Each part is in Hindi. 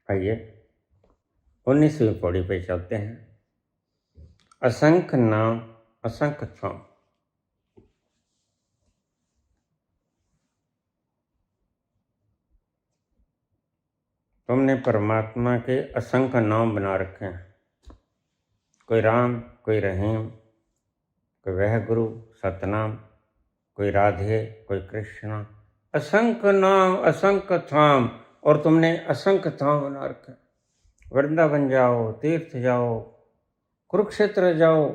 आइए 19वीं पौड़ी पे चलते हैं। असंख्य नाम असंख्य थाम। तुमने परमात्मा के असंख्य नाम बना रखे हैं। कोई राम, कोई रहीम, कोई वह गुरु सतनाम, कोई राधे, कोई कृष्णा। असंख्य नाम असंख्य थाम, और तुमने असंख्य थाम बना रखे हैं। वृंदावन जाओ, तीर्थ जाओ, कुरुक्षेत्र जाओ,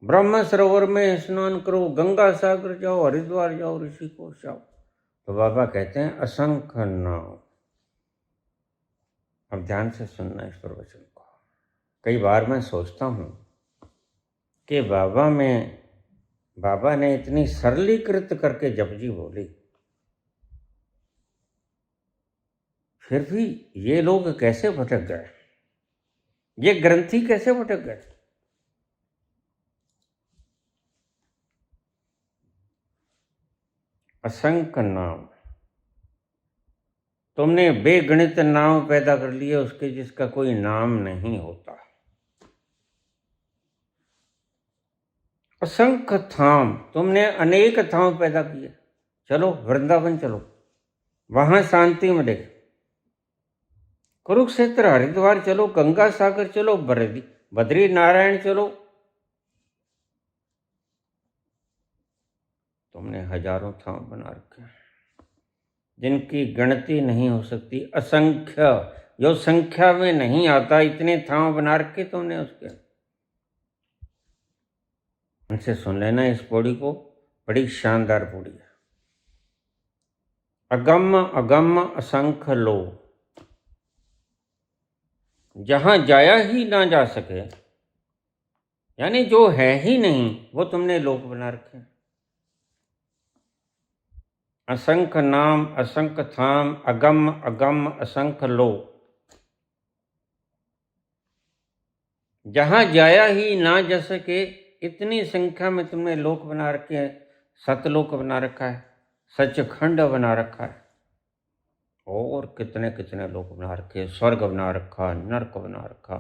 ब्रह्म सरोवर में स्नान करो, गंगा सागर जाओ, हरिद्वार जाओ, ऋषिकेश जाओ। तो बाबा कहते हैं असंख्य नाम। अब ध्यान से सुनना इस प्रवचन को। कई बार मैं सोचता हूँ कि बाबा ने इतनी सरलीकृत करके जपजी बोली, फिर भी ये लोग कैसे भटक गए, ये ग्रंथी कैसे भटक गए। असंख्य नाम, तुमने बेगणित नाम पैदा कर लिए उसके जिसका कोई नाम नहीं होता। असंख्य धाम, तुमने अनेक धाम पैदा किए। चलो वृंदावन चलो, वहां शांति मिलेगी। कुरुक्षेत्र हरिद्वार चलो, गंगा सागर चलो, बद्री नारायण चलो। तुमने हजारों धाम बना रखे हैं जिनकी गिनती नहीं हो सकती। असंख्य, जो संख्या में नहीं आता, इतने धाम बना रखे तुमने उसके। उनसे सुन लेना इस पौड़ी को, बड़ी शानदार पौड़ी है। अगम्य अगम्य असंख्य लो, जहां जाया ही ना जा सके, यानी जो है ही नहीं वो तुमने लोक बना रखे। असंख्य नाम असंख्य थाम, अगम्य अगम्य असंख्य लो, जहां जाया ही ना जा सके, इतनी संख्या में तुमने लोक बना रखे हैं। सतलोक बना रखा है, सचखंड बना रखा है, और कितने कितने लोक बना रखे। स्वर्ग बना रखा, नरक बना रखा,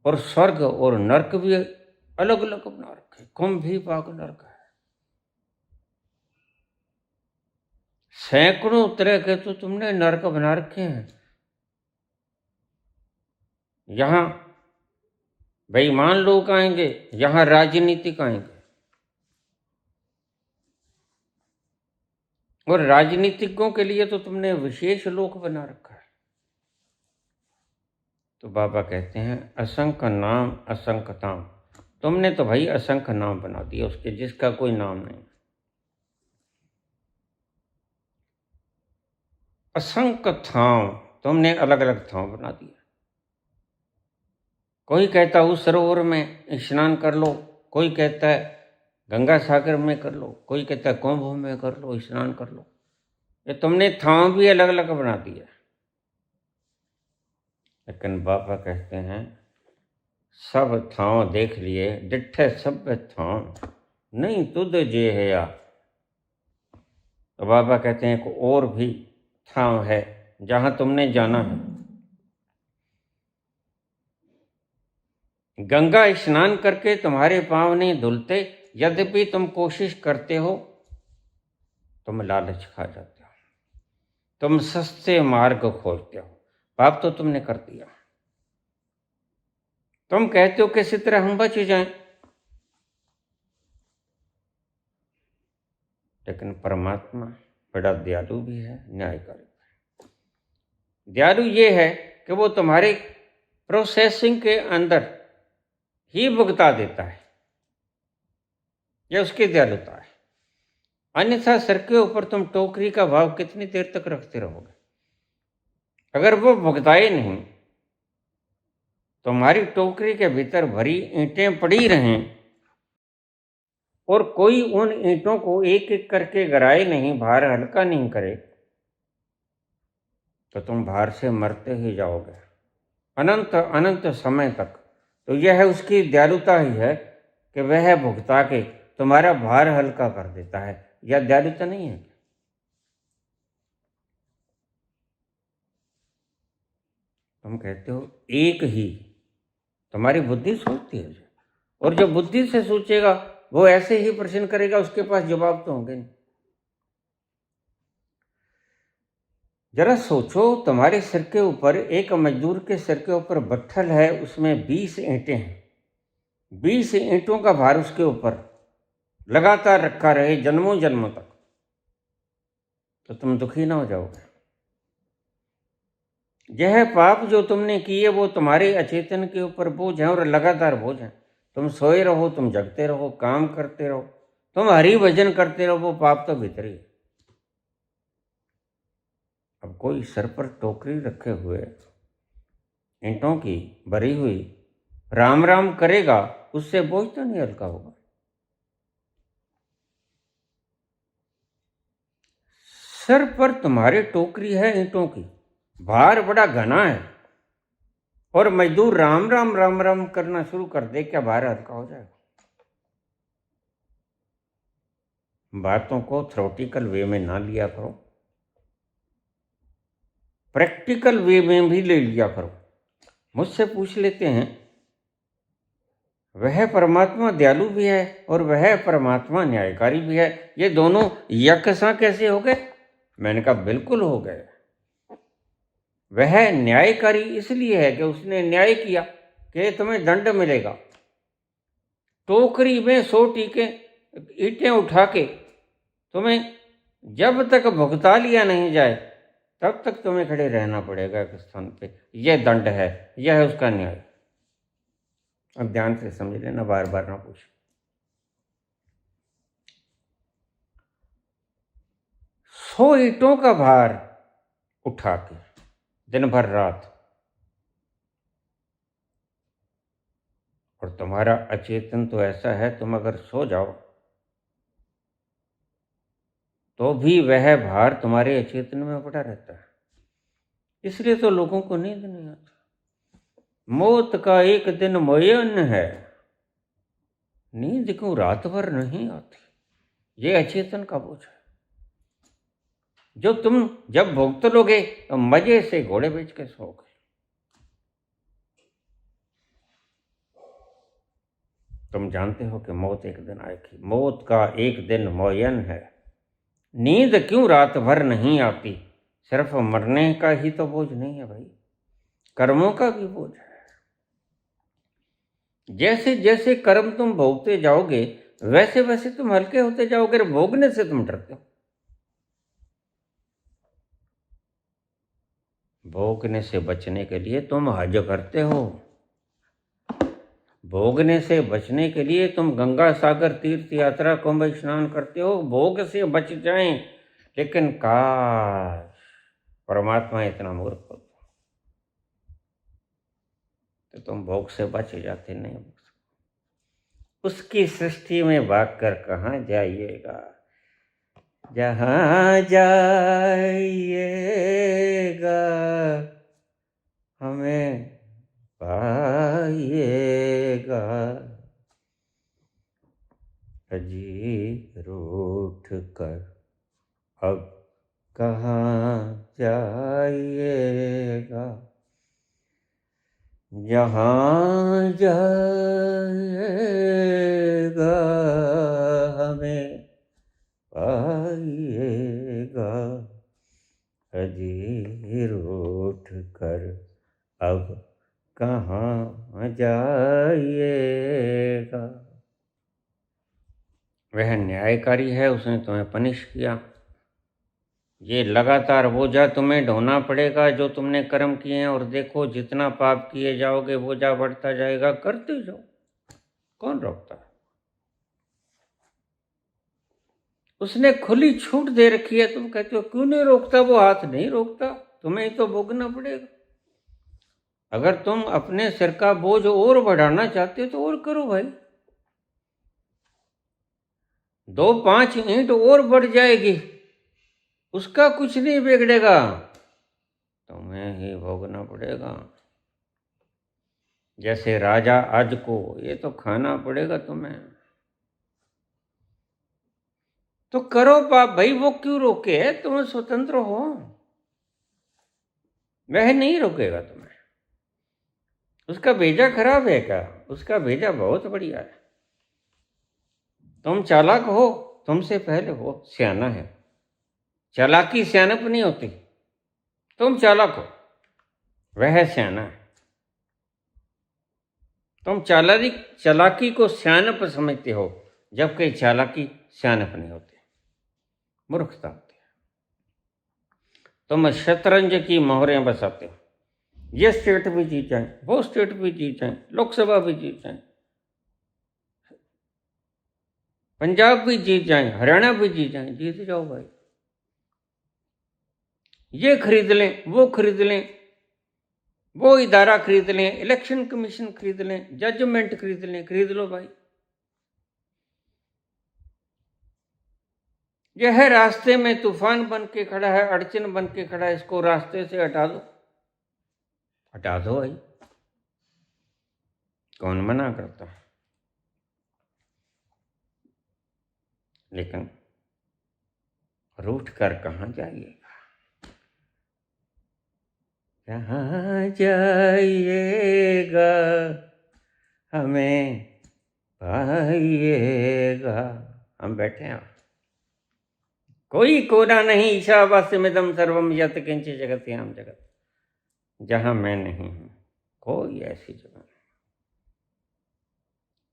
और स्वर्ग और नरक भी अलग अलग बना रखे। कुंभी पाक नरक है। सैकड़ों तरह के तो तुमने नरक बना रखे हैं। यहां बेईमान लोग आएंगे, यहां राजनीतिक आएंगे, और राजनीतिज्ञों के लिए तो तुमने विशेष लोक बना रखा है। तो बाबा कहते हैं असंख्य नाम असंख्य धाम। तुमने तो भाई असंख्य नाम बना दिया उसके जिसका कोई नाम नहीं। असंख्य धाम, तुमने अलग अलग धाम बना दिया। कोई कहता उस सरोवर में स्नान कर लो, कोई कहता है गंगा सागर में कर लो, कोई कहता है कुंभ में कर लो, स्नान कर लो। ये तुमने थाम भी अलग अलग बना दिया। लेकिन बाबा कहते हैं सब थाव देख लिए, डिठे सब थाव नहीं तुद जे है या। तो बाबा कहते हैं एक और भी थाव है जहां तुमने जाना है। गंगा स्नान करके तुम्हारे पांव नहीं धुलते, यद्यपि तुम कोशिश करते हो, तुम लालच खा जाते हो, तुम सस्ते मार्ग खोजते हो। पाप तो तुमने कर दिया। तुम कहते हो किसी तरह हम बच जाएं, लेकिन परमात्मा बड़ा दयालु भी है, न्यायकारी है। दयालु ये है कि वो तुम्हारे प्रोसेसिंग के अंदर ही भुगता देता है, यह उसकी दयालुता है। अन्यथा सर के ऊपर तुम टोकरी का भाव कितनी देर तक रखते रहोगे। अगर वो भुगताए नहीं, तुम्हारी टोकरी के भीतर भरी ईंटें पड़ी रहें और कोई उन ईंटों को एक एक करके गिराए नहीं, भार हल्का नहीं करे, तो तुम भार से मरते ही जाओगे अनंत अनंत समय तक। तो यह उसकी दयालुता ही है कि वह भुगता के तुम्हारा भार हल्का कर देता है। यह दयालुता नहीं है? तुम कहते हो एक ही, तुम्हारी बुद्धि सोचती है, और जो बुद्धि से सोचेगा वो ऐसे ही प्रश्न करेगा, उसके पास जवाब तो होंगे नहीं। जरा सोचो, तुम्हारे सिर के ऊपर, एक मजदूर के सिर के ऊपर बट्ठल है, उसमें 20 ईंटें हैं, 20 ईंटों का भार उसके ऊपर लगातार रखा रहे जन्मों जन्मों तक, तो तुम दुखी ना हो जाओगे? यह पाप जो तुमने किए वो तुम्हारे अचेतन के ऊपर बोझ है, और लगातार बोझ है। तुम सोए रहो, तुम जगते रहो, काम करते रहो, तुम हरि भजन करते रहो, वो पाप तो भीतर ही है। अब कोई सर पर टोकरी रखे हुए ईंटों की भरी हुई राम राम करेगा, उससे बोझ तो नहीं हल्का होगा। सर पर तुम्हारी टोकरी है ईंटों की, भार बड़ा घना है, और मजदूर राम राम राम राम करना शुरू कर दे, क्या भार हल्का हो जाएगा? बातों को थ्योरेटिकल वे में ना लिया करो, प्रैक्टिकल वे में भी ले लिया करो। मुझसे पूछ लेते हैं, वह परमात्मा दयालु भी है और वह परमात्मा न्यायकारी भी है, ये दोनों यकसा कैसे हो गए? मैंने कहा बिल्कुल हो गए। वह न्यायकारी इसलिए है कि उसने न्याय किया कि तुम्हें दंड मिलेगा। टोकरी में 100 ईंटें उठा के तुम्हें जब तक भुगता लिया नहीं जाए तब तक तुम्हें खड़े रहना पड़ेगा एक स्थान पे। यह दंड है, यह है उसका न्याय। अब ध्यान से समझ लेना, बार बार ना पूछ। 100 ईंटों का भार उठा के दिन भर रात, और तुम्हारा अचेतन तो ऐसा है, तुम अगर सो जाओ तो भी वह भार तुम्हारे अचेतन में पड़ा रहता है। इसलिए तो लोगों को नींद नहीं आती। मौत का एक दिन मुयन है, नींद क्यों रात भर नहीं आती? ये अचेतन का बोझ है जो तुम जब भुगत लोगे तो मजे से घोड़े बेच के सोओगे। तुम जानते हो कि मौत एक दिन आएगी, मौत का एक दिन मुयन है, नींद क्यों रात भर नहीं आती? सिर्फ मरने का ही तो बोझ नहीं है भाई, कर्मों का भी बोझ है। जैसे जैसे कर्म तुम भोगते जाओगे वैसे वैसे तुम हल्के होते जाओगे, भोगने से तुम डरते हो। भोगने से बचने के लिए तुम हज करते हो, भोगने से बचने के लिए तुम गंगा सागर तीर्थ यात्रा कुंभ स्नान करते हो, भोग से बच जाएं। लेकिन काश परमात्मा इतना मूर्ख होता तो तुम भोग से बच जाते। नहीं, उसकी सृष्टि में भागकर कहाँ जाइएगा, जहाँ जाइएगा हमें पाइएगा, अजी रूठ कर अब कहाँ जाइएगा, जहाँ जाइएगा हमें पाइएगा, अजी रूठ कर अब कहाँ जाइएगा। वह न्यायकारी है, उसने तुम्हें पनिश किया। ये लगातार बोझा तुम्हें ढोना पड़ेगा जो तुमने कर्म किए हैं, और देखो जितना पाप किए जाओगे बोझा बढ़ता जाएगा, करते जाओ, कौन रोकता है? उसने खुली छूट दे रखी है, तुम कहते हो क्यों नहीं रोकता? वो हाथ नहीं रोकता, तुम्हें तो भोगना पड़ेगा। अगर तुम अपने सिर का बोझ और बढ़ाना चाहते हो तो और करो भाई, 2-5 ईंट और बढ़ जाएगी, उसका कुछ नहीं बिगड़ेगा, तुम्हें ही भोगना पड़ेगा। जैसे राजा आज को, ये तो खाना पड़ेगा तुम्हें, तो करो पाप भाई, वो क्यों रोके है? तुम स्वतंत्र हो, वह नहीं रोकेगा तुम्हें। उसका भेजा खराब है क्या? उसका भेजा बहुत बढ़िया है। तुम चालाक हो, तुमसे पहले वो सियाना है। चालाकी सियानप नहीं होती। तुम चालाक हो, वह सियाना है। तुम चालाकी को सियानप समझते हो, जबकि चालाकी सियानप नहीं होती, मूर्खता होती है। तुम शतरंज की मोहरें बसाते हो। ये स्टेट भी जीत जाए, वो स्टेट भी जीत जाए, लोकसभा भी जीत जाए, पंजाब भी जीत जाए, हरियाणा भी जीत जाए, जीत जाओ भाई। ये खरीद लें, वो खरीद लें, वो इदारा खरीद लें, इलेक्शन कमीशन खरीद लें, जजमेंट खरीद लें, खरीद लो भाई। यह रास्ते में तूफान बन के खड़ा है, अड़चन बन के खड़ा है, इसको रास्ते से हटा दो, हटा दो भाई। कौन मना करता है? लेकिन रूठ कर कहाँ जाइएगा? कहाँ जाइएगा, हमें पाइएगा। हम बैठे हैं, कोई कोना नहीं, ईशावास्यमिदं सर्वम यत् किंचित् जगत्याम जगत, जहां मैं नहीं हूं, कोई ऐसी जगह नहीं।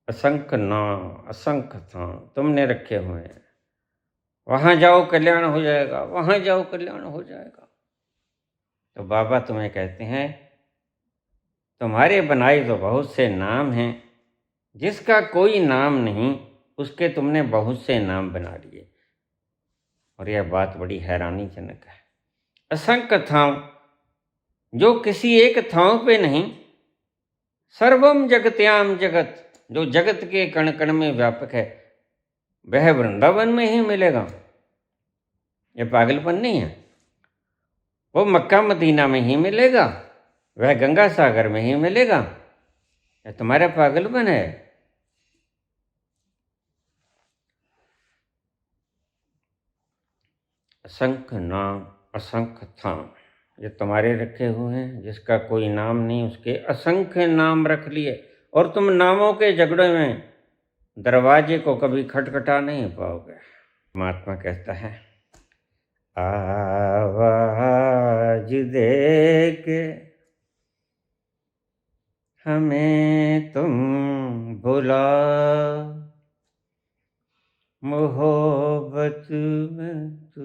असंख्य नाम, असंख्य धाम तुमने रखे हुए हैं। वहां जाओ कल्याण हो जाएगा, वहां जाओ कल्याण हो जाएगा। तो बाबा तुम्हें कहते हैं, तुम्हारे बनाए तो बहुत से नाम हैं, जिसका कोई नाम नहीं, उसके तुमने बहुत से नाम बना लिए। और यह बात बड़ी हैरानीजनक है। असंख्य थांव, जो किसी एक थांव पे नहीं, सर्वम जगत्याम जगत, जो जगत के कण कण में व्यापक है, वह वृंदावन में ही मिलेगा। यह पागलपन नहीं है। वो मक्का मदीना में ही मिलेगा, वह गंगा सागर में ही मिलेगा। यह तुम्हारा पागलपन है। असंख्य नाम, असंख्य थाम, ये तुम्हारे रखे हुए हैं, जिसका कोई नाम नहीं, उसके असंख्य नाम रख लिए। और तुम नामों के झगड़े में दरवाजे को कभी खटखटा नहीं पाओगे। महात्मा कहता है, आवाज दे के हमें तुम बुला, मोहब्बत में तू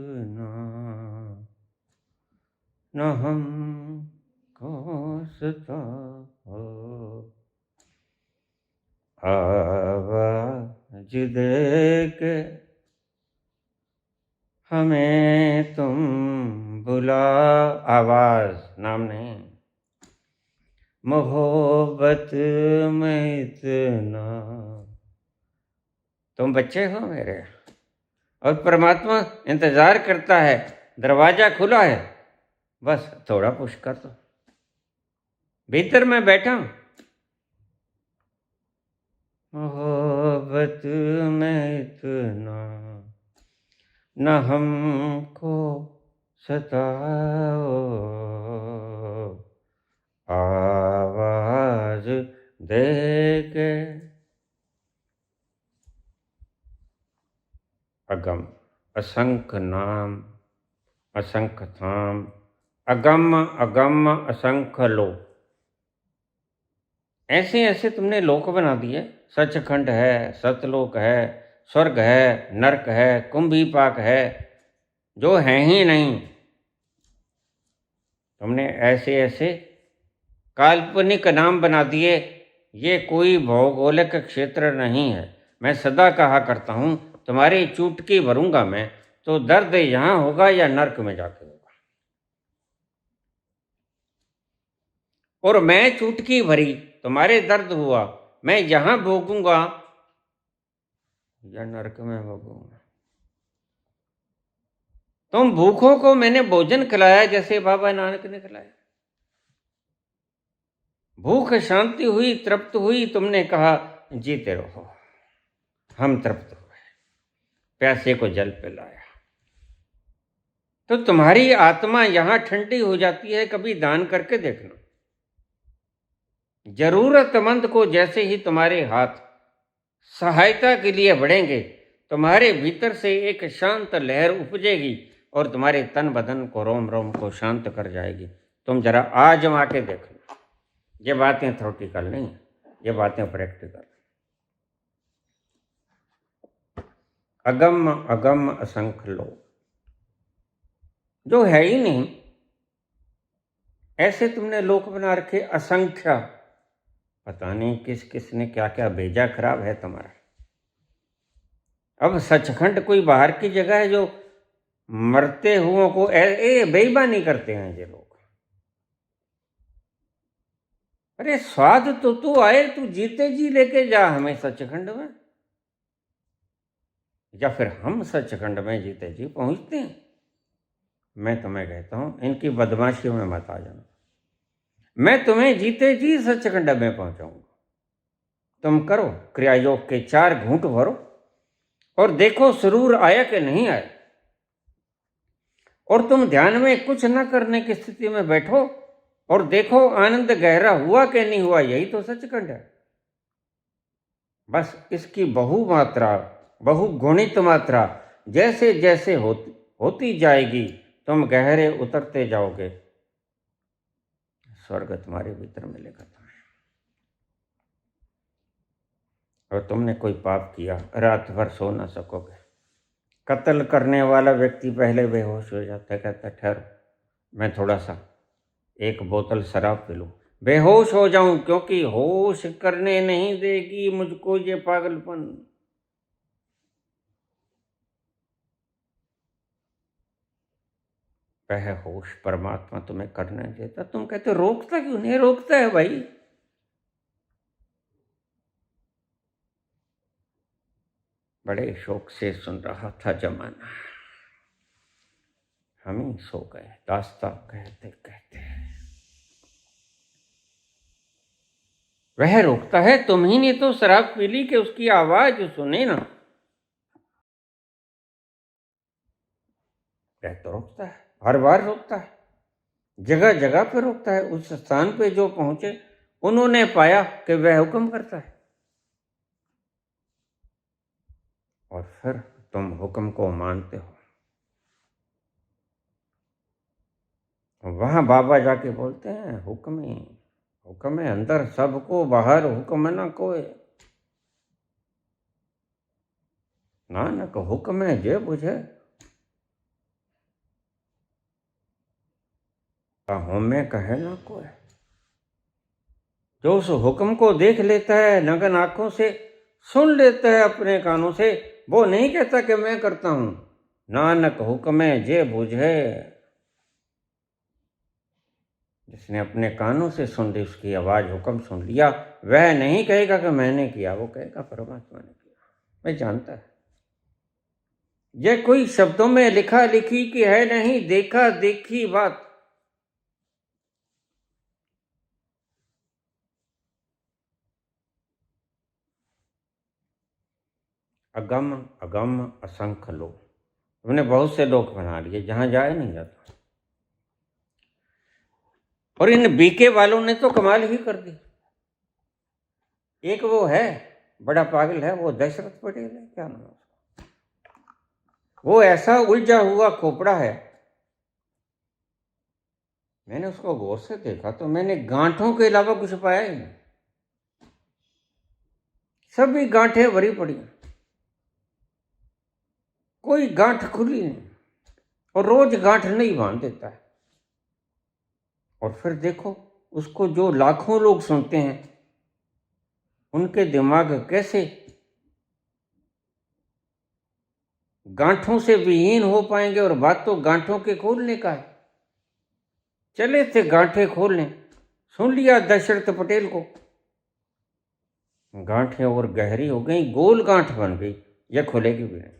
न हम को सताओ, आवाज दे के हमें तुम बुला। आवाज नाम नहीं, मोहब्बत में इतना। तुम बच्चे हो मेरे, और परमात्मा इंतजार करता है, दरवाजा खुला है, बस थोड़ा पुश कर दो। भीतर मैं बैठा हूं। मोहब्बत में इतना न हमको सताओ, आवाज दे के। अगम, असंख्य नाम, असंख्य धाम, अगम अगम असंख्य लोक। ऐसे ऐसे तुमने लोक बना दिए। सचखंड है, सतलोक है, स्वर्ग है, नरक है, कुंभीपाक है, जो है ही नहीं। तुमने ऐसे ऐसे काल्पनिक नाम बना दिए। ये कोई भौगोलिक क्षेत्र नहीं है। मैं सदा कहा करता हूं, तुम्हारी चुटकी भरूंगा मैं, तो दर्द यहां होगा या नरक में जाके होगा। और मैं चुटकी भरी, तुम्हारे दर्द हुआ, मैं यहां भोगूंगा या नरक में भोगूंगा। तुम भूखों को मैंने भोजन खिलाया, जैसे बाबा नानक ने खिलाया। भूख शांति हुई, तृप्त हुई, तुमने कहा जीते रहो। हम तृप्त हुए, प्यासे को जल पिलाया। तो तुम्हारी आत्मा यहां ठंडी हो जाती है। कभी दान करके देखना। जरूरतमंद को जैसे ही तुम्हारे हाथ सहायता के लिए बढ़ेंगे, तुम्हारे भीतर से एक शांत लहर उपजेगी और तुम्हारे तन बदन को, रोम रोम को शांत कर जाएगी। तुम जरा आजमा के देख लो। ये बातें थ्योरेटिकल नहीं है, ये बातें प्रैक्टिकल। अगम अगम असंख्य लो, जो है ही नहीं ऐसे तुमने लोक बना रखे असंख्य। पता नहीं किस किस ने क्या क्या भेजा, खराब है तुम्हारा। अब सचखंड कोई बाहर की जगह है जो मरते हुओं को बेईमानी करते हैं ये लोग। अरे स्वाद तो तू आए, तू जीते जी लेके जा हमें सचखंड में, या फिर हम सचखंड में जीते जी पहुंचते हैं। मैं तुम्हें कहता हूं इनकी बदमाशियों में मत आ जाना। मैं तुम्हें जीते जी सचखंड में पहुंचाऊंगा। तुम करो क्रियायोग के 4 घूंट भरो और देखो सुरूर आया कि नहीं आया। और तुम ध्यान में कुछ न करने की स्थिति में बैठो और देखो आनंद गहरा हुआ कि नहीं हुआ। यही तो सचखंड है। बस इसकी बहुमात्रा, बहुगुणित मात्रा जैसे जैसे होती जाएगी, तुम गहरे उतरते जाओगे। स्वर्ग तुम्हारे भीतर मिलेगा तुम्हें। और तुमने कोई पाप किया, रात भर सो ना सकोगे। कत्ल करने वाला व्यक्ति पहले बेहोश हो जाता है, कहता ठहरो मैं थोड़ा सा 1 बोतल शराब पी लूं, बेहोश हो जाऊं, क्योंकि होश करने नहीं देगी मुझको ये पागलपन। वह होश परमात्मा तुम्हें करने देता। तुम कहते रोकता क्यों नहीं? रोकता है भाई। बड़े शौक से सुन रहा था जमाना, हम ही सो गए दास्तां कहते कहते। वह रोकता है, तुम ही ने तो शराब पी ली कि उसकी आवाज सुने ना। वह तो रोकता है, हर बार रोकता है, जगह जगह पे रोकता है। उस स्थान पे जो पहुंचे उन्होंने पाया कि वह हुक्म करता है, और फिर तुम हुक्म को मानते हो। वहां बाबा जाके बोलते हैं हुक्म ही हुक्म है अंदर सबको, बाहर हुक्म ना कोई। नानक हुक्म है जे बुझे, होमे कहे ना कोई। जो उस हुक्म को देख लेता है, नगन आंखों से सुन लेता है अपने कानों से, वो नहीं कहता कि मैं करता हूं। नानक हुक्म है जे बुझे। जिसने अपने कानों से सुन ली, उसकी आवाज, हुक्म सुन लिया, वह नहीं कहेगा कि मैंने किया, वो कहेगा परमात्मा ने किया। मैं जानता है यह कोई शब्दों में लिखा लिखी की है नहीं, देखा देखी बात। अगम अगम असंख्य लोग, तुमने बहुत से लोग बना लिए, जहां जाए नहीं जाता। और इन बीके वालों ने तो कमाल ही कर दी। एक वो है बड़ा पागल है, वो दशरथ पटेल है, क्या नाम है उसका। वो ऐसा उलझा हुआ खोपड़ा है। मैंने उसको गौर से देखा तो मैंने गांठों के अलावा कुछ पाया ही नहीं। सभी गांठें भरी पड़ी, कोई गांठ खुली नहीं, और रोज गांठ नहीं बांध देता है। और फिर देखो उसको जो लाखों लोग सुनते हैं, उनके दिमाग कैसे गांठों से विहीन हो पाएंगे। और बात तो गांठों के खोलने का है। चले थे गांठें खोलने, सुन लिया दशरथ पटेल को, गांठें और गहरी हो गई, गोल गांठ बन गई, यह खुलेगी भी नहीं।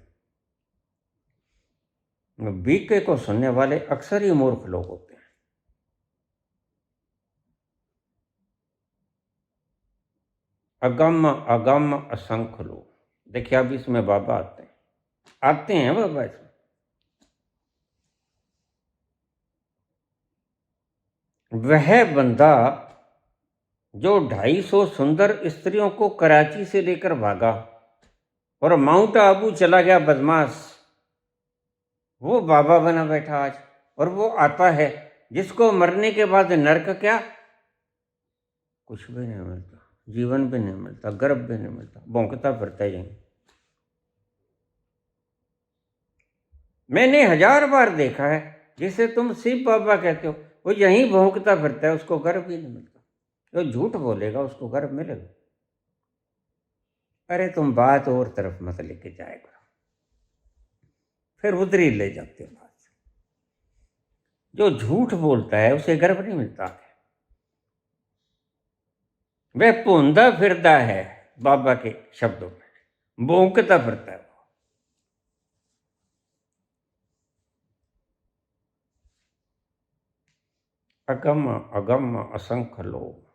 बीके को सुनने वाले अक्सर ही मूर्ख लोग होते हैं। अगम अगम असंख्य लोग। देखिए अब इसमें बाबा आते हैं बाबा इसमें। वह बंदा जो 250 सुंदर स्त्रियों को कराची से लेकर भागा और माउंट आबू चला गया बदमाश, वो बाबा बना बैठा आज। और वो आता है जिसको मरने के बाद नरक क्या, कुछ भी नहीं मिलता, जीवन भी नहीं मिलता, गर्भ भी नहीं मिलता, भौंकता फिरता ही। मैंने 1000 बार देखा है, जिसे तुम शिव बाबा कहते हो वो यहीं भौंकता फिरता है, उसको गर्भ भी नहीं मिलता। जो झूठ बोलेगा उसको गर्भ मिलेगा। अरे तुम बात और तरफ मत लेके जाया करो, फिर उधर ही ले जाते हो बात। जो झूठ बोलता है उसे गर्भ नहीं मिलता है, वह भौंदा फिरता है। बाबा के शब्दों में भौंकता फिरता है। अगम अगम असंख्य लोग,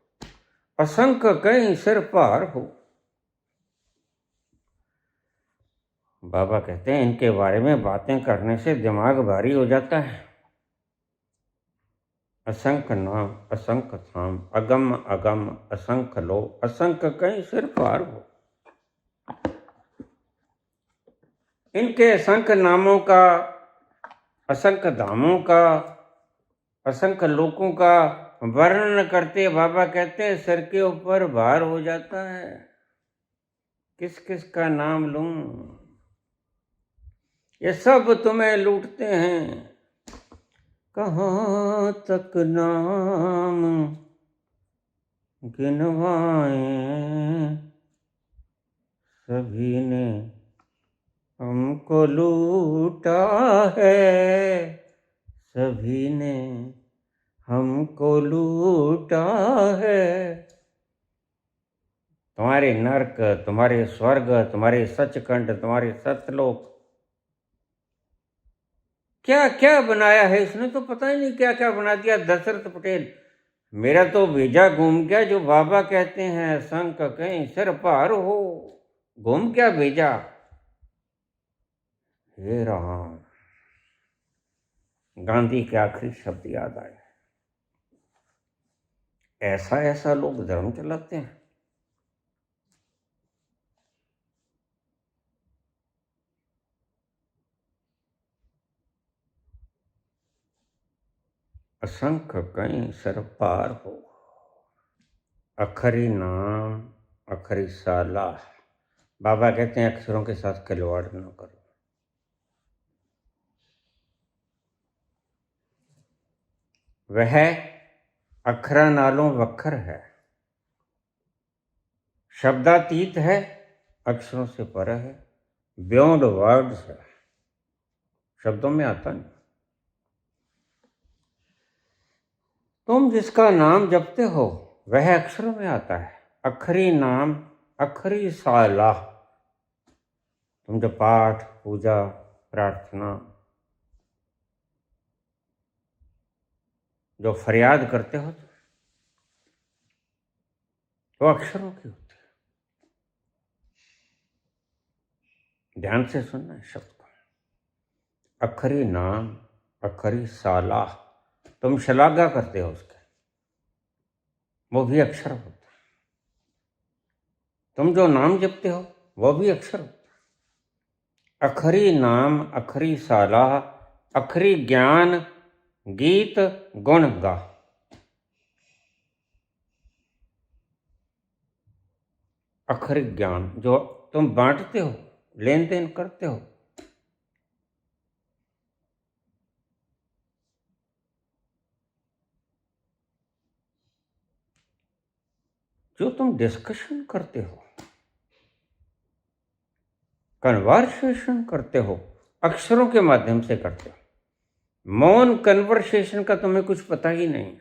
असंख्य कहीं सिर पार हो। बाबा कहते हैं इनके बारे में बातें करने से दिमाग भारी हो जाता है। असंख्य नाम असंख्य धाम, अगम अगम असंख्य लोग, असंख्य कहीं सिर पार हो। इनके असंख्य नामों का, असंख्य धामों का, असंख्य लोगों का वर्णन करते बाबा कहते हैं सिर के ऊपर भार हो जाता है। किस किस का नाम लूं, ये सब तुम्हें लूटते हैं। कहाँ तक नाम गिनवाए, सभी ने हमको लूटा है, सभी ने हमको लूटा है। तुम्हारे नरक, तुम्हारे स्वर्ग, तुम्हारे सचखंड, तुम्हारे सतलोक, क्या क्या बनाया है इसने, तो पता ही नहीं क्या क्या बना दिया दशरथ पटेल। मेरा तो भेजा घूम गया, जो बाबा कहते हैं संक कहीं सिर पार हो। घूम क्या भेजा। हे राम, गांधी के आखिरी शब्द याद आए। ऐसा ऐसा लोग धर्म चलाते हैं। असंख्य कहीं सिर पार हो, अखरी नाम अखरी साला। बाबा कहते हैं अक्षरों के साथ खिलवाड़ न करो। वह अखरा नालों वक्र है, शब्दातीत है, अक्षरों से पर है, बियॉन्ड वर्ड्स है, शब्दों में आता नहीं। तुम जिसका नाम जपते हो वह अक्षरों में आता है। अखरी नाम अखरी साला। तुम जो पाठ पूजा प्रार्थना जो फरियाद करते हो वो अक्षरों की होती है। ध्यान से सुनना है शब्द को। अखरी नाम अखरी साला। तुम शलाघा करते हो उसके, वो भी अक्षर होता है। तुम जो नाम जपते हो वो भी अक्षर होता है। अखरी नाम अखरी साला, अखरी ज्ञान गीत गुण गा। अखरी ज्ञान जो तुम बांटते हो, लेन देन करते हो, जो तुम डिस्कशन करते हो, कन्वर्सेशन करते हो, अक्षरों के माध्यम से करते हो। मौन कन्वर्सेशन का तुम्हें कुछ पता ही नहीं,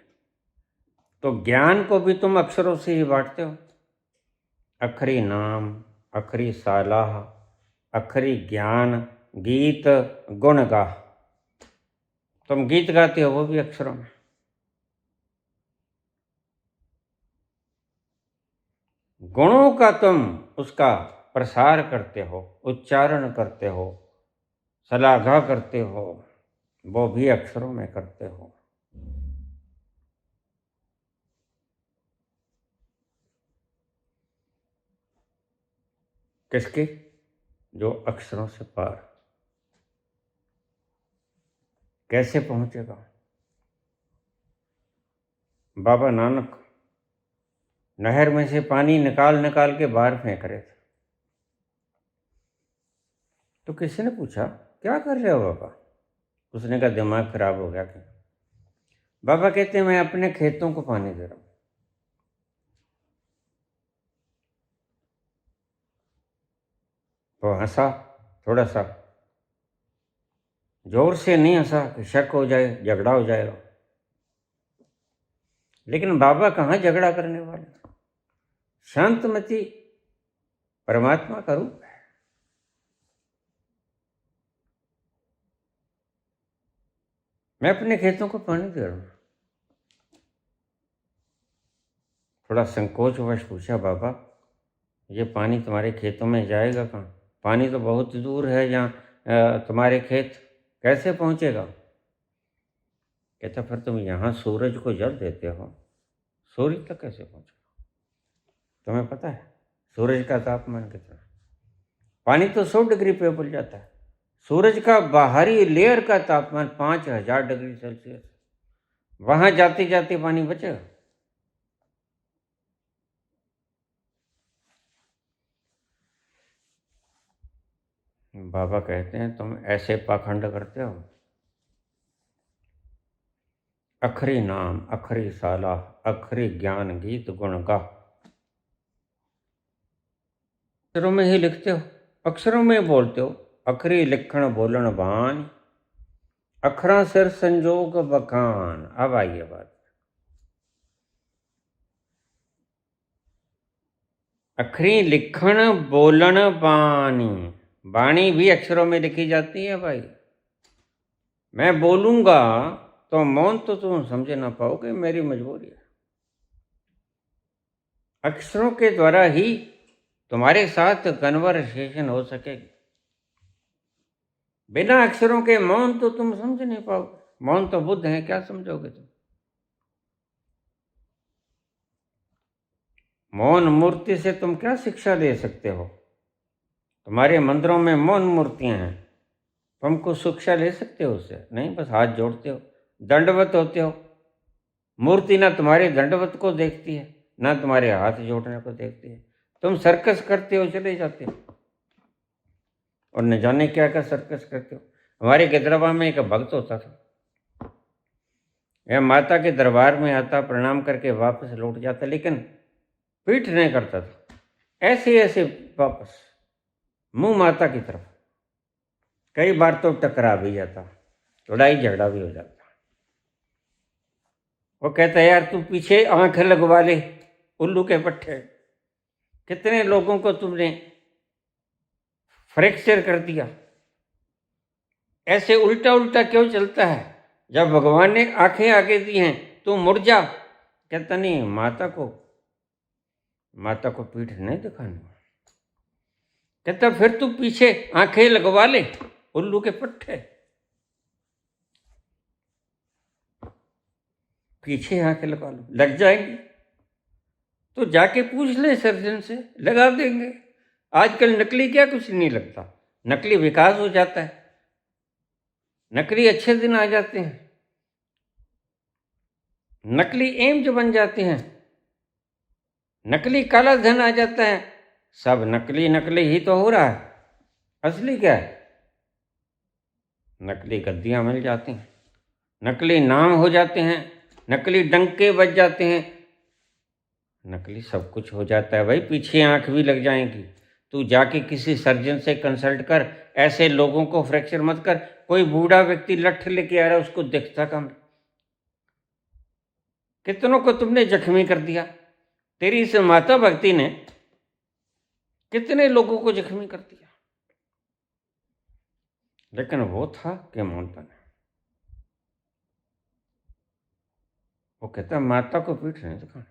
तो ज्ञान को भी तुम अक्षरों से ही बांटते हो। अखरी नाम अखरी सालाह, अखरी ज्ञान गीत गुण गा। तुम गीत गाते हो वो भी अक्षरों में। गुणों का तुम उसका प्रसार करते हो, उच्चारण करते हो, सलाघा करते हो, वो भी अक्षरों में करते हो। किसकी? जो अक्षरों से पार। कैसे पहुंचेगा? बाबा नानक नहर में से पानी निकाल निकाल के बाहर फेंक रहे थे, तो किसी ने पूछा क्या कर रहे हो बाबा? उसने कहा दिमाग खराब हो गया क्या? बाबा कहते हैं मैं अपने खेतों को पानी दे रहा हूं। वो हंसा, थोड़ा सा जोर से नहीं हंसा कि शक हो जाए, झगड़ा हो जाएगा। लेकिन बाबा कहाँ झगड़ा करने वाले, शांतमती परमात्मा का रूप है। मैं अपने खेतों को पानी दे रहा हूं। थोड़ा संकोचवश पूछा बाबा ये पानी तुम्हारे खेतों में जाएगा कहाँ? पानी तो बहुत दूर है यहाँ तुम्हारे खेत, कैसे पहुँचेगा? कहता फिर तुम यहाँ सूरज को जल देते हो, सूर्य तक कैसे पहुँचेगा? तुम्हें पता है सूरज का तापमान कितना? पानी तो 100 डिग्री पे उबल जाता है, सूरज का बाहरी लेयर का तापमान 5000 डिग्री सेल्सियस। वहां जाते जाते पानी बचेगा? बाबा कहते हैं तुम ऐसे पाखंड करते हो, अखरी नाम अखरी साला अखरी ज्ञान गीत गुण गा। अक्षरों में ही लिखते हो, अक्षरों में बोलते हो, अखरी लिखण बोलन बान, अखरा सिर संजोग बखान। अब आइए बात, अखरी लिखण बोलन बानी, वाणी भी अक्षरों में लिखी जाती है भाई। मैं बोलूंगा तो मौन तो तुम समझ ना पाओगे, मेरी मजबूरी है। अक्षरों के द्वारा ही तुम्हारे साथ कन्वर्सेशन हो सकेगी। बिना अक्षरों के मौन तो तुम समझ नहीं पाओगे। मौन तो बुद्ध है, क्या समझोगे तुम? मौन मूर्ति से तुम क्या शिक्षा ले सकते हो? तुम्हारे मंदिरों में मौन मूर्तियां हैं, तुम कुछ शिक्षा ले सकते हो उससे? नहीं, बस हाथ जोड़ते हो, दंडवत होते हो। मूर्ति ना तुम्हारे दंडवत को देखती है, ना तुम्हारे हाथ जोड़ने को देखती है। तुम सर्कस करते हो, चले जाते हो, और न जाने क्या क्या सर्कस करते हो। हमारे गिदरवा में एक भक्त होता था, यह माता के दरबार में आता, प्रणाम करके वापस लौट जाता, लेकिन पीठ नहीं करता था, ऐसे ऐसे वापस मुंह माता की तरफ। कई बार तो टकरा भी जाता, लड़ाई झगड़ा भी हो जाता। वो कहता है यार तू पीछे आंख लगवा ले, उल्लू के पट्टे, कितने लोगों को तुमने फ्रैक्चर कर दिया, ऐसे उल्टा उल्टा क्यों चलता है? जब भगवान ने आंखें आगे दी हैं तू मुड़ जा। कहता नहीं, माता को पीठ नहीं दिखानी। कहता फिर तू पीछे आंखें लगवा ले, उल्लू के पट्टे। पीछे आंखें लगा लो, लग जाएंगी तो जाके पूछ ले सर्जन से, लगा देंगे। आजकल नकली क्या कुछ नहीं लगता, नकली विकास हो जाता है, नकली अच्छे दिन आ जाते हैं, नकली एम्स बन जाते हैं, नकली काला धन आ जाता है। सब नकली नकली ही तो हो रहा है, असली क्या है? नकली गद्दियां मिल जाती हैं, नकली नाम हो जाते हैं, नकली डंके बज जाते हैं, नकली सब कुछ हो जाता है भाई। पीछे आंख भी लग जाएंगी। तू जाके किसी सर्जन से कंसल्ट कर, ऐसे लोगों को फ्रैक्चर मत कर। कोई बूढ़ा व्यक्ति लठ लेके आ रहा है, उसको दिखता कम, कितनों को तुमने जख्मी कर दिया। तेरी इस माता भक्ति ने कितने लोगों को जख्मी कर दिया, लेकिन वो था कि मानता नहीं। वो कहता माता को पीठ नहीं दिखाना।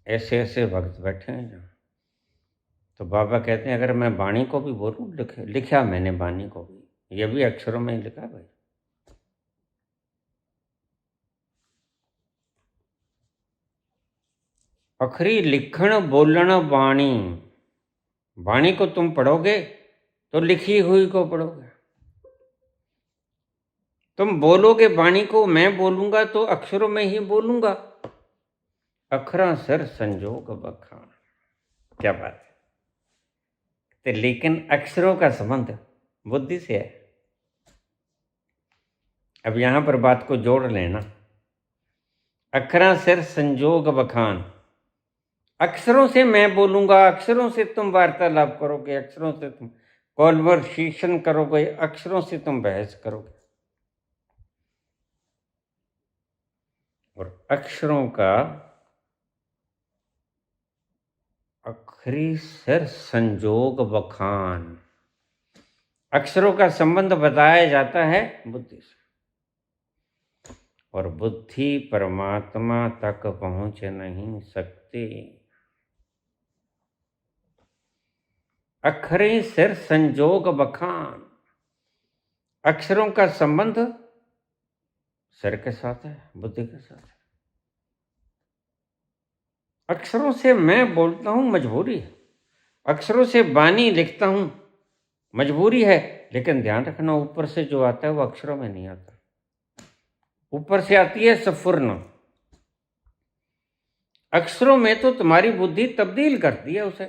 ऐसे ऐसे भक्त बैठे हैं जहाँ। तो बाबा कहते हैं अगर मैं वाणी को भी बोलूं, लिखा मैंने वाणी को भी, ये भी अक्षरों में लिखा भाई। अखरी लिखण बोलण वाणी। वाणी को तुम पढ़ोगे तो लिखी हुई को पढ़ोगे। तुम बोलोगे वाणी को, मैं बोलूंगा तो अक्षरों में ही बोलूंगा। अखरा सिर संजोग बखान। क्या बात है। तो लेकिन अक्षरों का संबंध बुद्धि से है। अब यहां पर बात को जोड़ लेना। अखरा सिर संजोग बखान। अक्षरों से मैं बोलूंगा, अक्षरों से तुम वार्तालाप करोगे, अक्षरों से तुम कॉन्वर्सेशन करोगे, अक्षरों से तुम बहस करोगे। और अक्षरों का अखरी सिर संजोग बखान। अक्षरों का संबंध बताया जाता है बुद्धि से। और बुद्धि परमात्मा तक पहुंच नहीं सकती। अखरे सिर संजोग बखान। अक्षरों का संबंध सिर के साथ है, बुद्धि के साथ है। अक्षरों से मैं बोलता हूं, मजबूरी है। अक्षरों से वाणी लिखता हूं, मजबूरी है। लेकिन ध्यान रखना, ऊपर से जो आता है वो अक्षरों में नहीं आता। ऊपर से आती है सफुर्ण। अक्षरों में तो तुम्हारी बुद्धि तब्दील करती है उसे।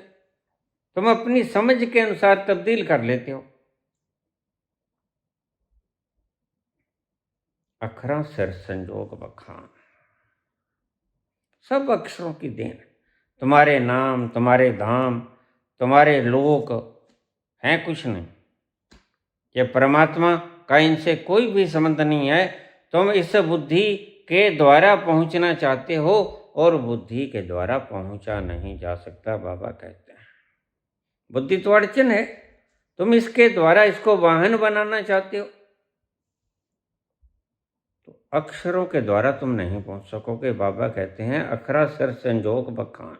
तुम अपनी समझ के अनुसार तब्दील कर लेते हो। अखरा सिर संजोग बखान। सब अक्षरों की देन। तुम्हारे नाम, तुम्हारे धाम, तुम्हारे लोक हैं कुछ नहीं। ये परमात्मा का इनसे कोई भी संबंध नहीं है। तुम इस बुद्धि के द्वारा पहुंचना चाहते हो और बुद्धि के द्वारा पहुंचा नहीं जा सकता, बाबा कहते हैं। बुद्धि तो अड़चन है, तुम इसके द्वारा इसको वाहन बनाना चाहते हो, तो अक्षरों के द्वारा तुम नहीं पहुंच सकोगे। बाबा कहते हैं अखरा सिर संजोग बखान।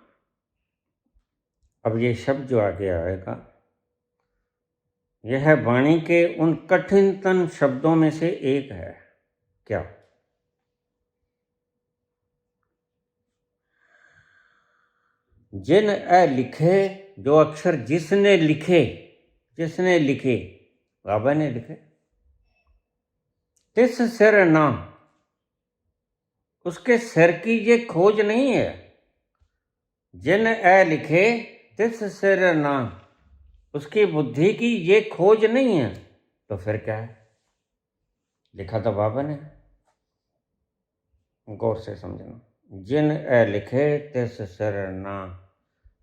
अब ये शब्द जो आगे आएगा, यह वाणी के उन कठिनतम शब्दों में से एक है। क्या? जिन लिखे, जो अक्षर जिसने लिखे, जिसने लिखे, बाबा ने लिखे, तिस सिर ना, उसके सिर की ये खोज नहीं है। जिन लिखे तिस सिर ना, उसकी बुद्धि की ये खोज नहीं है। तो फिर क्या है? लिखा तो बाबा ने। गौर से समझना। जिन लिखे तिस सिर ना,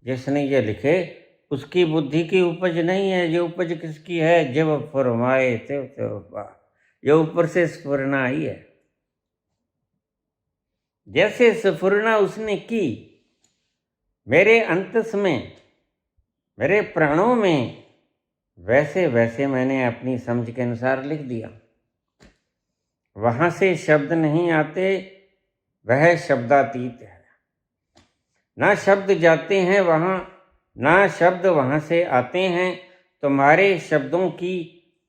जिसने ये लिखे उसकी बुद्धि की उपज नहीं है। ये उपज किसकी है? जब फरमाए त्यों। ये ऊपर से स्फुरना आई है। जैसे स्फुरना उसने की मेरे अंतस में, मेरे प्राणों में, वैसे वैसे मैंने अपनी समझ के अनुसार लिख दिया। वहां से शब्द नहीं आते, वह शब्दातीत है। ना शब्द जाते हैं वहां, ना शब्द वहां से आते हैं। तुम्हारे शब्दों की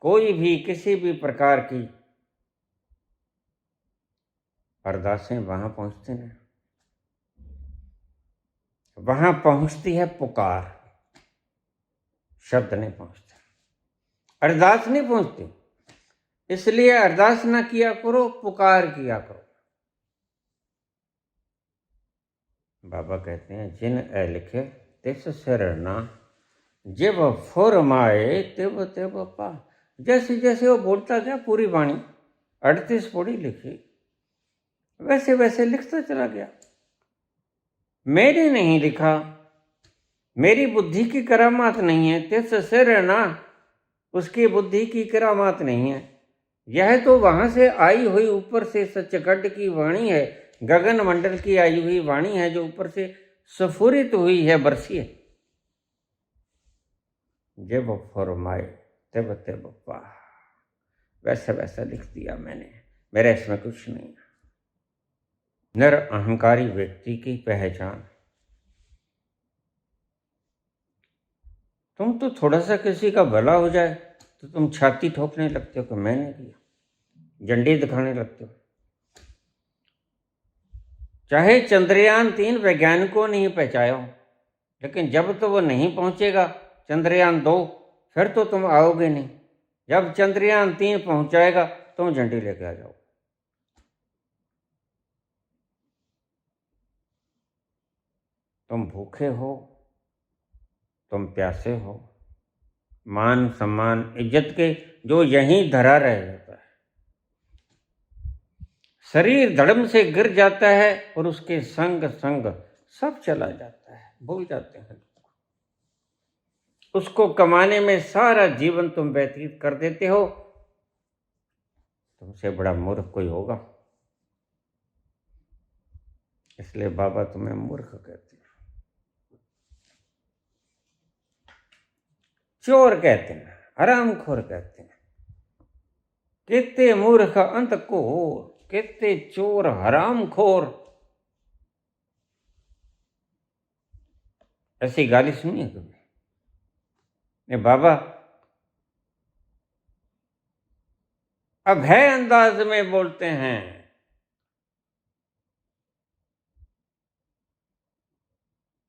कोई भी किसी भी प्रकार की अरदासें वहां पहुंचते नहीं। वहां पहुंचती है पुकार, शब्द नहीं पहुंचते, अरदास नहीं पहुंचती। इसलिए अरदास ना किया करो, पुकार किया करो। बाबा कहते हैं जिन लिखे तिस सिर ना, जब फुरमाए तिब तिब पा। जैसे जैसे वो बोलता गया, पूरी वाणी 38 पौड़ी लिखी, वैसे वैसे लिखता चला गया। मैंने नहीं लिखा, मेरी बुद्धि की करामात नहीं है। तिस सिर ना, उसकी बुद्धि की करामात नहीं है। यह तो वहां से आई हुई ऊपर से सचखंड की वाणी है, गगन मंडल की आई हुई वाणी है, जो ऊपर से स्फुरित हुई है, बरसी है। जब फरमाए तब तब पा, वैसा वैसा लिख दिया मैंने, मेरा इसमें कुछ नहीं। नर अहंकारी व्यक्ति की पहचान। तुम तो थोड़ा सा किसी का भला हो जाए तो तुम छाती ठोकने लगते हो कि मैंने किया, झंडे दिखाने लगते हो। चाहे चंद्रयान 3 वैज्ञानिकों ने ही पहुंचाया हो, लेकिन जब तो वो नहीं पहुंचेगा चंद्रयान 2, फिर तो तुम आओगे नहीं। जब चंद्रयान 3 पहुंचाएगा तुम झंडी लेके आ जाओ। तुम भूखे हो, तुम प्यासे हो, मान सम्मान इज्जत के जो यहीं धरा रह जाता है। शरीर धड़म से गिर जाता है और उसके संग संग सब चला जाता है, भूल जाते हैं। उसको कमाने में सारा जीवन तुम व्यतीत कर देते हो। तुमसे बड़ा मूर्ख कोई होगा, इसलिए बाबा तुम्हें मूर्ख कहते हैं, चोर कहते हैं, हरामखोर कहते हैं। कितने मूर्ख अंत को, कितने चोर हरामखोर, ऐसी गाली सुनी है तुमने? नहीं, बाबा अभय अंदाज में बोलते हैं।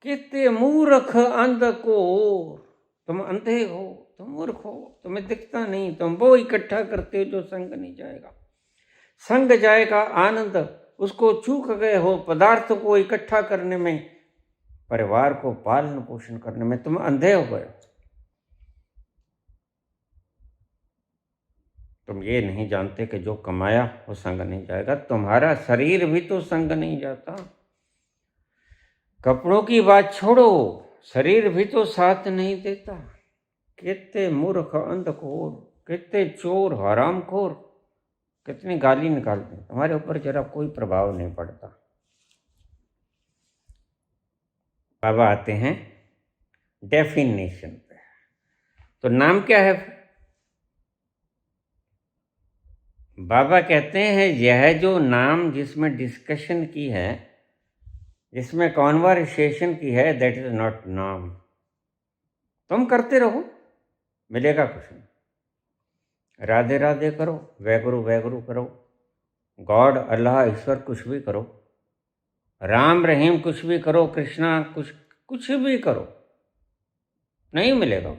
कितने मूर्ख अंधकोर, तुम अंधे हो, तुम मूर्ख हो, तुम्हें दिखता नहीं। तुम वो इकट्ठा करते हो जो संग नहीं जाएगा। संग जाएगा आनंद, उसको चूक गए हो। पदार्थ को इकट्ठा करने में, परिवार को पालन पोषण करने में तुम अंधे हो गए। तुम ये नहीं जानते कि जो कमाया वो संग नहीं जाएगा। तुम्हारा शरीर भी तो संग नहीं जाता। कपड़ों की बात छोड़ो, शरीर भी तो साथ नहीं देता। कितने मूर्ख अंधखोर, कितने चोर हरामखोर, कितनी गाली निकालते हैं, तुम्हारे ऊपर जरा कोई प्रभाव नहीं पड़ता। बाबा आते हैं डेफिनेशन पे। तो नाम क्या है? बाबा कहते हैं यह जो नाम जिसमें डिस्कशन की है, जिसमें कॉन्वर्सेशन की है, दैट इज नॉट नाम। तुम करते रहो, मिलेगा कुछ नहीं। राधे राधे करो, वैगुरु करो, गॉड अल्लाह ईश्वर कुछ भी करो, राम रहीम कुछ भी करो, कृष्णा कुछ भी करो, नहीं मिलेगा।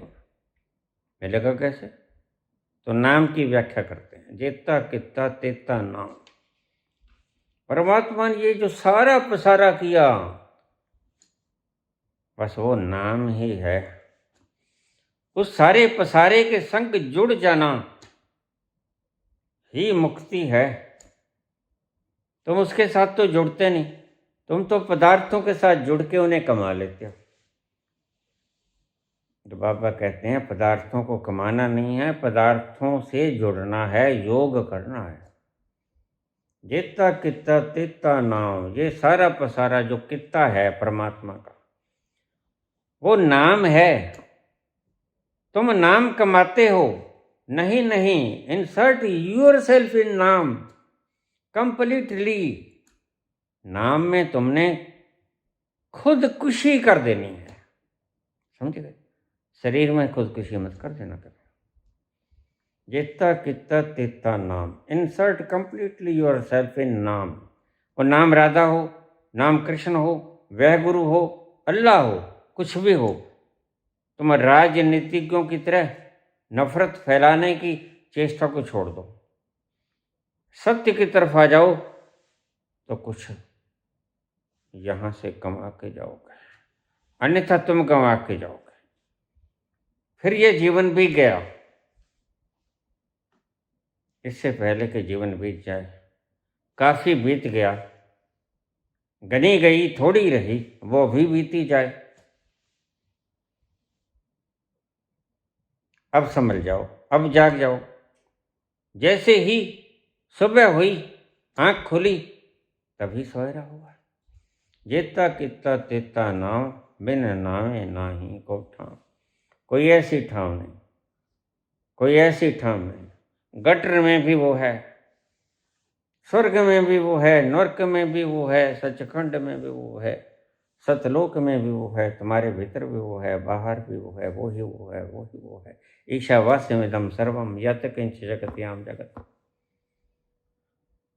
मिलेगा कैसे? तो नाम की व्याख्या करते हैं, जेता कित्ता तेता नाम। परमात्मा ने ये जो सारा पसारा किया, बस वो नाम ही है। उस सारे पसारे के संग जुड़ जाना ही मुक्ति है। तुम उसके साथ तो जुड़ते नहीं, तुम तो पदार्थों के साथ जुड़ के उन्हें कमा लेते हो। तो बाबा कहते हैं पदार्थों को कमाना नहीं है, पदार्थों से जुड़ना है, योग करना है। जेता कित्ता तेता नाम, ये सारा पसारा जो कित्ता है परमात्मा का, वो नाम है। तुम नाम कमाते हो? नहीं नहीं, इंसर्ट योरसेल्फ इन नाम कंप्लीटली। नाम में तुमने खुदकुशी कर देनी है, समझ गए? शरीर में खुदकुशी मत कर देना कभी। जेता कित्ता तेता नाम, इंसर्ट कंप्लीटली योरसेल्फ इन नाम। और नाम राधा हो, नाम कृष्ण हो, वह गुरु हो, अल्लाह हो, कुछ भी हो। तुम राजनीतिज्ञों की तरह नफरत फैलाने की चेष्टा को छोड़ दो, सत्य की तरफ आ जाओ, तो कुछ यहां से कमा के जाओगे, अन्यथा तुम कमा के जाओगे। फिर ये जीवन भी गया, इससे पहले कि जीवन बीत जाए, काफी बीत गया, गनी गई थोड़ी रही, वो भी बीती जाए। अब समझ जाओ, अब जाग जाओ। जैसे ही सुबह हुई, आंख खुली, तभी सोएरा हुआ। जेता कित्ता तेता नाम, बिन नामे नाही को ठाम। कोई ऐसी ठाम नहीं, कोई ऐसी ठाम नहीं। गटर में भी वो है, स्वर्ग में भी वो है, नर्क में भी वो है, सचखंड में भी वो है, सतलोक में भी वो है, तुम्हारे भीतर भी वो है, बाहर भी वो है, वो ही वो है, वो ही वो है। ईशावास्यमिदं सर्वम यत् किंच जगत्याम जगत।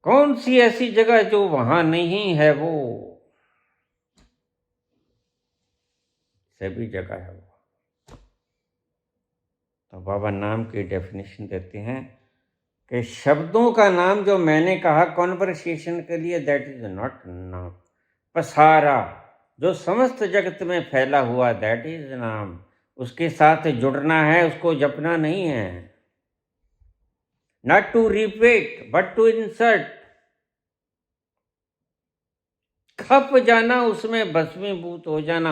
कौन सी ऐसी जगह जो वहां नहीं है, वो सभी जगह है वो। तो बाबा नाम की डेफिनेशन देते हैं कि शब्दों का नाम जो मैंने कहा कॉन्वर्सेशन के लिए, दैट इज नॉट नाम। पसारा जो समस्त जगत में फैला हुआ, दैट इज नाम। उसके साथ जुड़ना है, उसको जपना नहीं है। Not to repeat but to insert. खप जाना, उसमें भस्मीभूत हो जाना,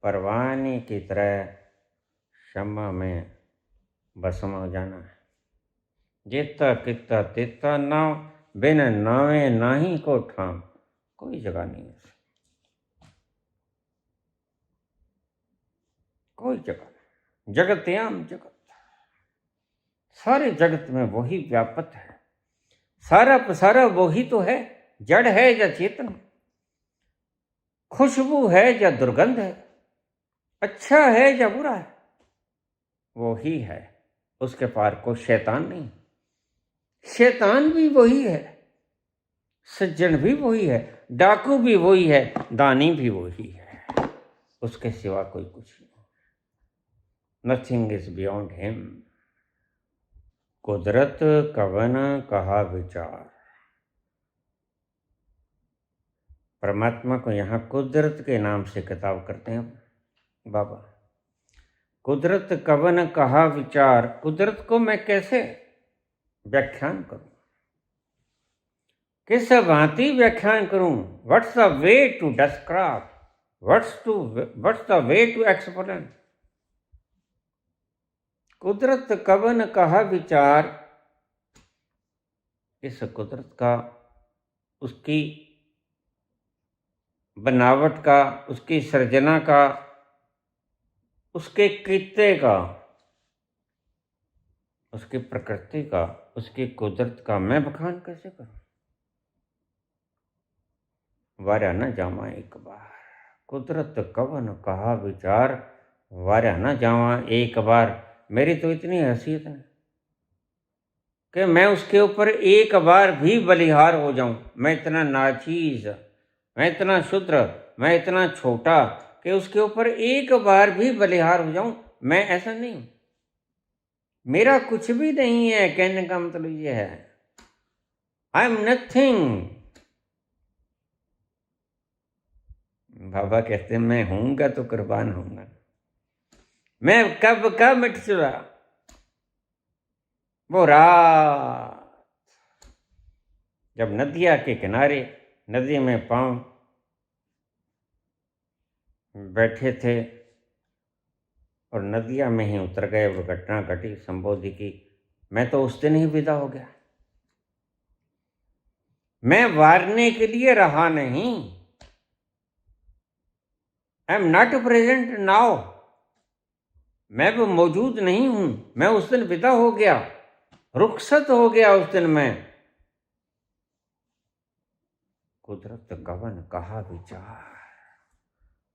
परवाने की तरह क्षमा में भस्म हो जाना है। जेता किता तेता नाव, बिन नावे नाही को ठाम। कोई जगह नहीं है, कोई जगह नहीं। जगत्याम जगत, सारे जगत में वही व्यापक है। सारा पसारा वही तो है। जड़ है या चेतन, खुशबू है या दुर्गंध है, अच्छा है या बुरा है, वो ही है। उसके पार कोई शैतान नहीं। शैतान भी वही है, सज्जन भी वही है, डाकू भी वही है, दानी भी वही है। उसके सिवा कोई कुछ नहीं। Nothing is beyond him. कुदरत कवन कहा विचार। परमात्मा को यहाँ कुदरत के नाम से किताब करते हैं बाबा। कुदरत कवन कहा विचार। कुदरत को मैं कैसे व्याख्यान करूं, किस भांति व्याख्यान करूं? What's the way to describe, what's the way to explain. कुदरत कवन कहा विचार। इस कुदरत का, उसकी बनावट का, उसकी सृजना का, उसके कृत्य का, उसकी प्रकृति का, उसकी कुदरत का मैं बखान कैसे करूं? वार्या न जावा एक बार। कुदरत कवन कहा विचार, वार्या न जावा एक बार। मेरी तो इतनी हैसियत है कि मैं उसके ऊपर एक बार भी बलिहार हो जाऊं। मैं इतना नाचीज, मैं इतना शूद्र, मैं इतना छोटा कि उसके ऊपर एक बार भी बलिहार हो जाऊं। मैं ऐसा नहीं हूं, मेरा कुछ भी नहीं है। कहने का मतलब ये है, आई एम नथिंग। बाबा कहते हैं मैं हूंगा तो कुर्बान होऊंगा। मैं कब का मिट चुका। वो रात जब नदिया के किनारे, नदी में पांव बैठे थे और नदिया में ही उतर गए, वो घटना घटी संबोधि की। मैं तो उस दिन ही विदा हो गया। मैं वारने के लिए रहा नहीं। I am not present now. मैं वो मौजूद नहीं हूं। मैं उस दिन विदा हो गया, रुखसत हो गया उस दिन मैं। कुदरत कवन कहा विचार,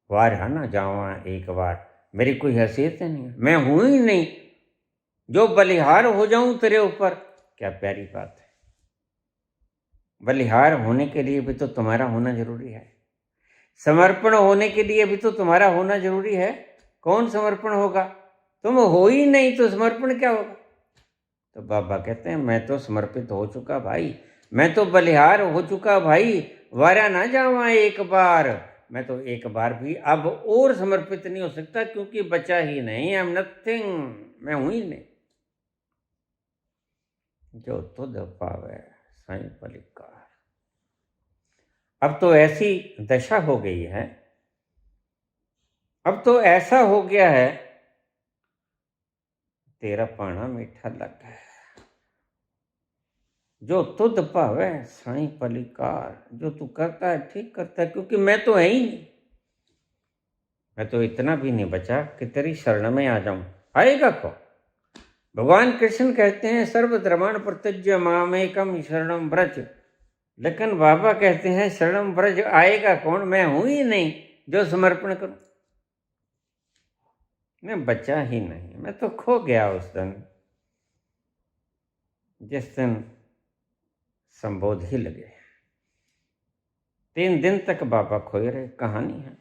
वार ना जावा एक बार। मेरी कोई हैसियत नहीं है, मैं हूं ही नहीं जो बलिहार हो जाऊं तेरे ऊपर। क्या प्यारी बात है। बलिहार होने के लिए भी तो तुम्हारा होना जरूरी है। समर्पण होने के लिए भी तो तुम्हारा होना जरूरी है। कौन समर्पण होगा? तुम हो ही नहीं तो समर्पण क्या होगा? तो बाबा कहते हैं मैं तो समर्पित हो चुका भाई, मैं तो बलिहार हो चुका भाई। वारा ना जावा एक बार। मैं तो एक बार भी अब और समर्पित नहीं हो सकता, क्योंकि बचा ही नहीं। आई एम नथिंग, मैं हूं ही नहीं। जो तुध पावे साईं पलिकार। अब तो ऐसी दशा हो गई है, अब तो ऐसा हो गया है, तेरा पाना मीठा लगा है। जो तुध पावे साईं पलिकार। जो तू करता है ठीक करता है, क्योंकि मैं तो है ही नहीं। मैं तो इतना भी नहीं बचा कि तेरी शरण में आ जाऊं। आएगा कौन? भगवान कृष्ण कहते हैं सर्वधर्मान् परित्यज्य मामेकं शरणं व्रज। लेकिन बाबा कहते हैं शरणं व्रज आएगा कौन? मैं हूं ही नहीं जो समर्पण करूं। मैं बचा ही नहीं, मैं तो खो गया उस दिन, जिस दिन संबोध ही लगे। 3 दिन तक बाबा खोए रहे, कहानी है,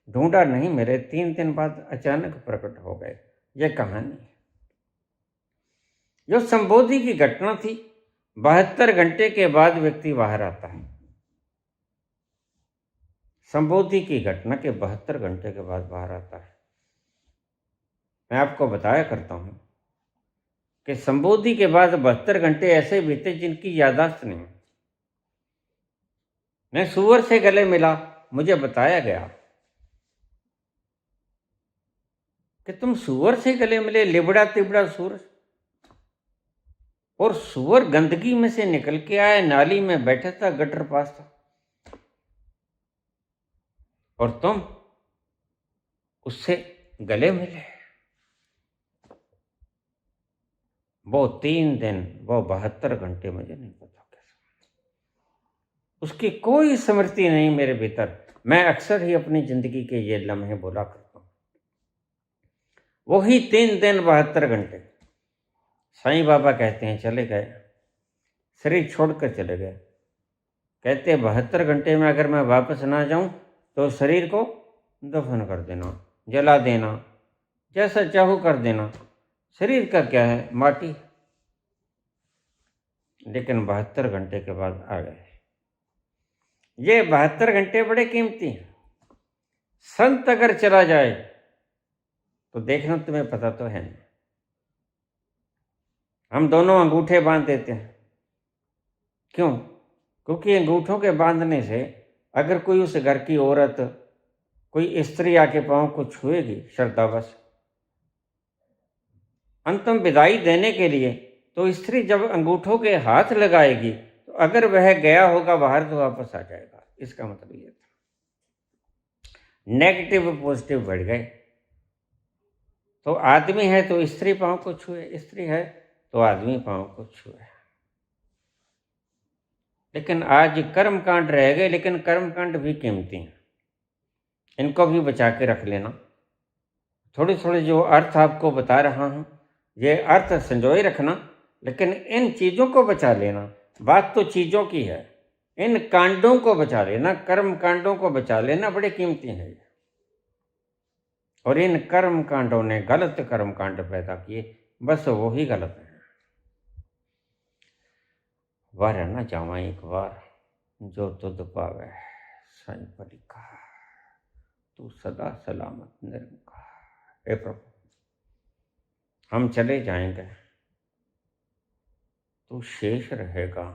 ढूंढा नहीं मिले, 3 दिन बाद अचानक प्रकट हो गए, यह कहानी है। जो संबोधि की घटना थी, 72 घंटे के बाद व्यक्ति बाहर आता है। संबोधि की घटना के 72 घंटे के बाद बाहर आता है। मैं आपको बताया करता हूं कि संबोधि के बाद 72 घंटे ऐसे बीते जिनकी याददाश्त नहीं। मैं सूअर से गले मिला, मुझे बताया गया कि तुम सूअर से गले मिले, लिबड़ा तिबड़ा सूअर, और सूअर गंदगी में से निकल के आया, नाली में बैठा था, गटर पास था, और तुम उससे गले मिले। वो 3 दिन, वो 72 घंटे, मुझे नहीं पता कैसे, उसकी कोई स्मृति नहीं मेरे भीतर। मैं अक्सर ही अपनी जिंदगी के ये लम्हे बोला करता हूं, वही 3 दिन 72 घंटे। साईं बाबा कहते हैं चले गए, शरीर छोड़कर चले गए, कहते 72 घंटे में अगर मैं वापस ना जाऊं तो शरीर को दफन कर देना, जला देना, जैसा चाहो कर देना, शरीर का क्या है, माटी। लेकिन 72 घंटे के बाद आ गए। ये 72 घंटे बड़े कीमती हैं। संत अगर चला जाए तो देखना, तुम्हें पता तो है नहीं, हम दोनों अंगूठे बांध देते हैं। क्यों? क्योंकि अंगूठों के बांधने से अगर कोई उस घर की औरत, कोई स्त्री आके पांव को छुएगी श्रद्धावश अंतिम विदाई देने के लिए, तो स्त्री जब अंगूठों के हाथ लगाएगी तो अगर वह गया होगा बाहर तो वापस आ जाएगा। इसका मतलब ये था। नेगेटिव पॉजिटिव बढ़ गए। तो आदमी है तो स्त्री पांव को छुए, स्त्री है तो आदमी पांव को छुए। लेकिन आज कर्म कांड रह गए, लेकिन कर्म कांड भी कीमती हैं, इनको भी बचा के रख लेना। थोड़े थोड़े जो अर्थ आपको बता रहा हूं, ये अर्थ संजोए रखना, लेकिन इन चीजों को बचा लेना। बात तो चीजों की है, इन कांडों को बचा लेना, कर्म कांडों को बचा लेना, बड़े कीमती है। और इन कर्म कांडों ने गलत कर्म कांड पैदा किए, बस वो ही गलत है। वार न जावा एक बार जो तुद पावे, साईं पर लिखा, तू सदा सलामत निरंकार। हे प्रभु, हम चले जाएंगे, तू शेष रहेगा।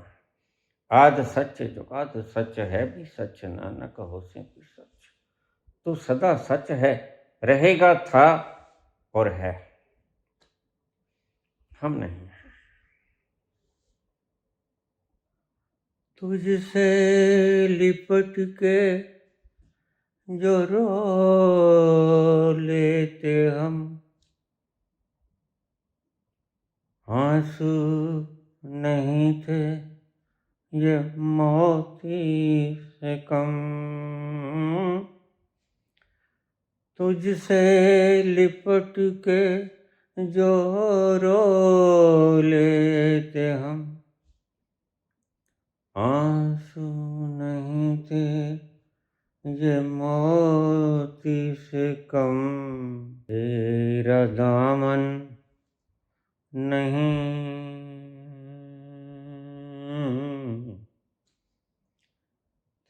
आद सच जुगाद सच है भी सच, नानक होसे भी सच। तू सदा सच है, रहेगा, था और है, हम नहीं। तुझसे लिपट के जो रो लेते हम, आंसू नहीं थे ये मोती से कम। तुझसे लिपट के जो रो लेते हम, आंसू नहीं थे ये मोती से कम। तेरा दामन नहीं,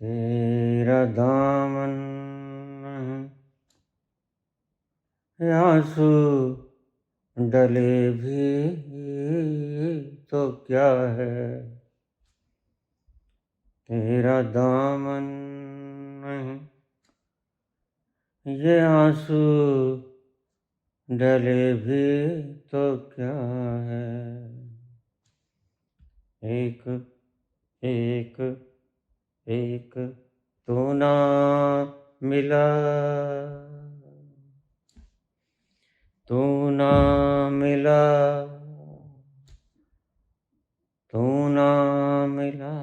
तेरा दामन नहीं, आंसू डले भी तो क्या है। तेरा दामन नहीं, ये आंसू डले भी तो क्या है। एक एक एक तू ना मिला, तू ना मिला, तू ना मिला,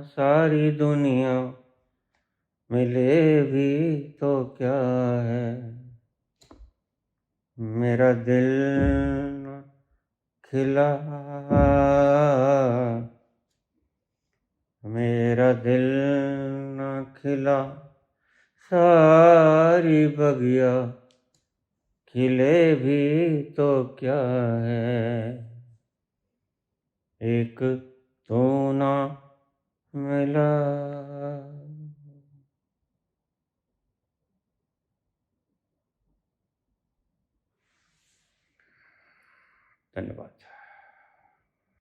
सारी दुनिया मिले भी तो क्या है। मेरा दिल न खिला, मेरा दिल न खिला सारी बगिया, खिले भी तो क्या है, एक तू ना मिला। धन्यवाद।